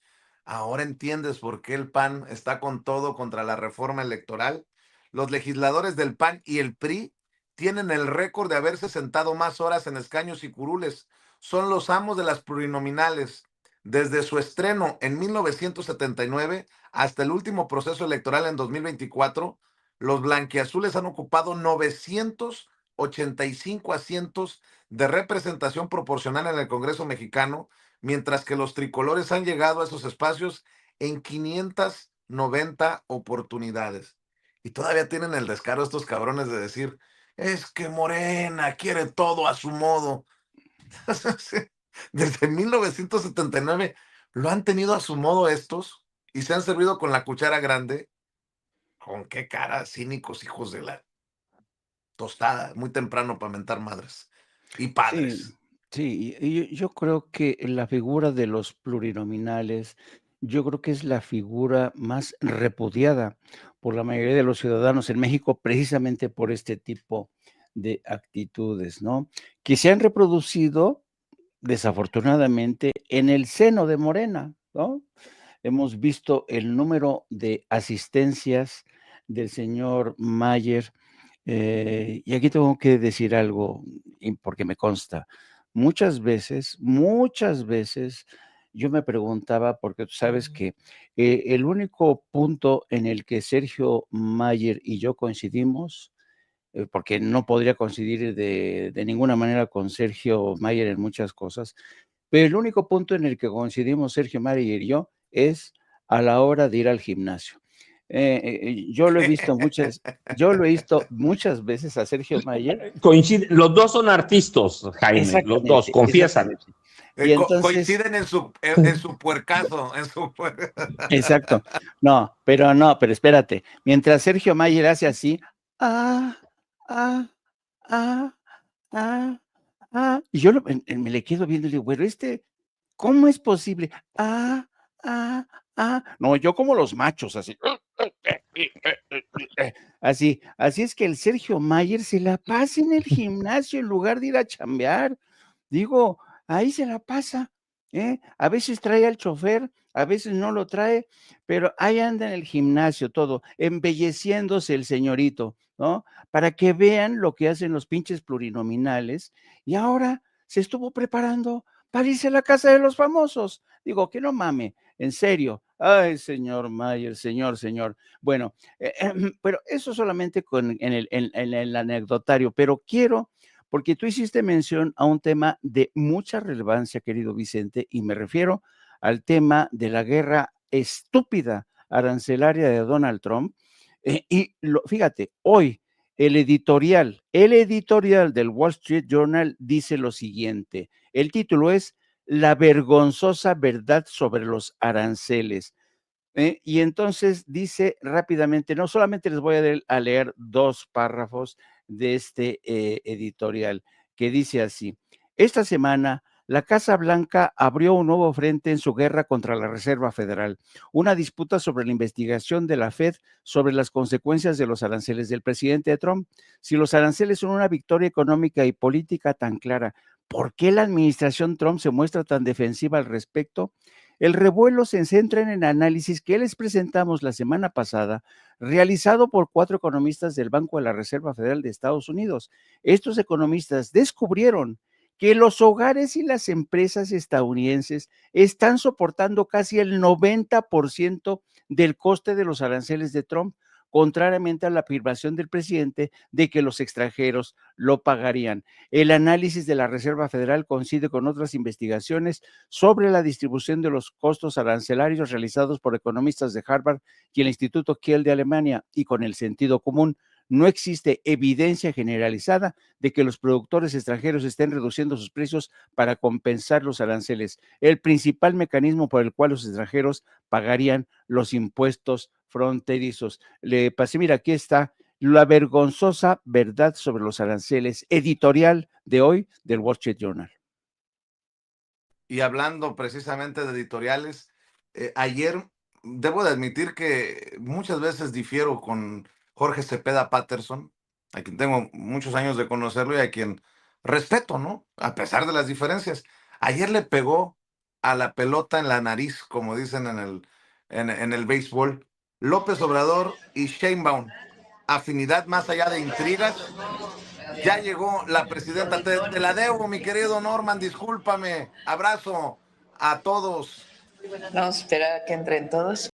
Ahora entiendes por qué el PAN está con todo contra la reforma electoral. Los legisladores del PAN y el PRI tienen el récord de haberse sentado más horas en escaños y curules. Son los amos de las plurinominales. Desde su estreno en 1979 hasta el último proceso electoral en 2024, los blanquiazules han ocupado 985 asientos de representación proporcional en el Congreso mexicano, mientras que los tricolores han llegado a esos espacios en 590 oportunidades. Y todavía tienen el descaro estos cabrones de decir, es que Morena quiere todo a su modo. Desde 1979 lo han tenido a su modo estos y se han servido con la cuchara grande. ¿Con qué cara? Cínicos, hijos de la tostada, muy temprano para mentar madres y padres. Sí, y yo creo que la figura de los plurinominales, yo creo que es la figura más repudiada por la mayoría de los ciudadanos en México, precisamente por este tipo de actitudes, ¿no? Que se han reproducido, desafortunadamente, en el seno de Morena, ¿no? Hemos visto el número de asistencias del señor Mayer, y aquí tengo que decir algo, porque me consta. Muchas veces, yo me preguntaba, porque tú sabes que el único punto en el que Sergio Mayer y yo coincidimos, porque no podría coincidir de ninguna manera con Sergio Mayer en muchas cosas, pero el único punto en el que coincidimos Sergio Mayer y yo es a la hora de ir al gimnasio. Yo lo he visto muchas veces a Sergio Mayer. Coinciden, los dos son artistas, Jaime, los dos, confiesan. Y entonces, coinciden en su puercazo. Exacto. No, pero espérate. Mientras Sergio Mayer hace así, y yo me le quedo viendo y digo, bueno, ¿cómo es posible? No, yo como los machos, así. Así es que el Sergio Mayer se la pasa en el gimnasio en lugar de ir a chambear. Digo, ahí se la pasa, ¿eh? A veces trae al chofer, a veces no lo trae, pero ahí anda en el gimnasio todo, embelleciéndose el señorito, ¿no? Para que vean lo que hacen los pinches plurinominales, y ahora se estuvo preparando para irse a la casa de los famosos. Digo, que no mame, en serio. Ay, señor Mayer, señor. Bueno, pero eso solamente en el anecdotario, pero quiero, porque tú hiciste mención a un tema de mucha relevancia, querido Vicente, y me refiero al tema de la guerra estúpida arancelaria de Donald Trump. Fíjate, hoy el editorial del Wall Street Journal dice lo siguiente. El título es La vergonzosa verdad sobre los aranceles. Y entonces dice rápidamente, no solamente les voy a leer 2 párrafos de este editorial, que dice así: esta semana la Casa Blanca abrió un nuevo frente en su guerra contra la Reserva Federal, una disputa sobre la investigación de la Fed sobre las consecuencias de los aranceles del presidente Trump. Si los aranceles son una victoria económica y política tan clara, ¿por qué la administración Trump se muestra tan defensiva al respecto? El revuelo se centra en el análisis que les presentamos la semana pasada, realizado por 4 economistas del Banco de la Reserva Federal de Estados Unidos. Estos economistas descubrieron que los hogares y las empresas estadounidenses están soportando casi el 90% del coste de los aranceles de Trump, contrariamente a la afirmación del presidente de que los extranjeros lo pagarían. El análisis de la Reserva Federal coincide con otras investigaciones sobre la distribución de los costos arancelarios realizados por economistas de Harvard y el Instituto Kiel de Alemania, y con el sentido común. No existe evidencia generalizada de que los productores extranjeros estén reduciendo sus precios para compensar los aranceles, el principal mecanismo por el cual los extranjeros pagarían los impuestos fronterizos. Le pasé, mira, aquí está la vergonzosa verdad sobre los aranceles, editorial de hoy del Wall Street Journal. Y hablando precisamente de editoriales, ayer debo de admitir que muchas veces difiero con Jorge Cepeda Patterson, a quien tengo muchos años de conocerlo y a quien respeto, ¿no? A pesar de las diferencias. Ayer le pegó a la pelota en la nariz, como dicen en el béisbol, López Obrador y Sheinbaum. Afinidad más allá de intrigas. Ya llegó la presidenta. Te la debo, mi querido Norman, discúlpame. Abrazo a todos. Vamos a esperar a que entren todos.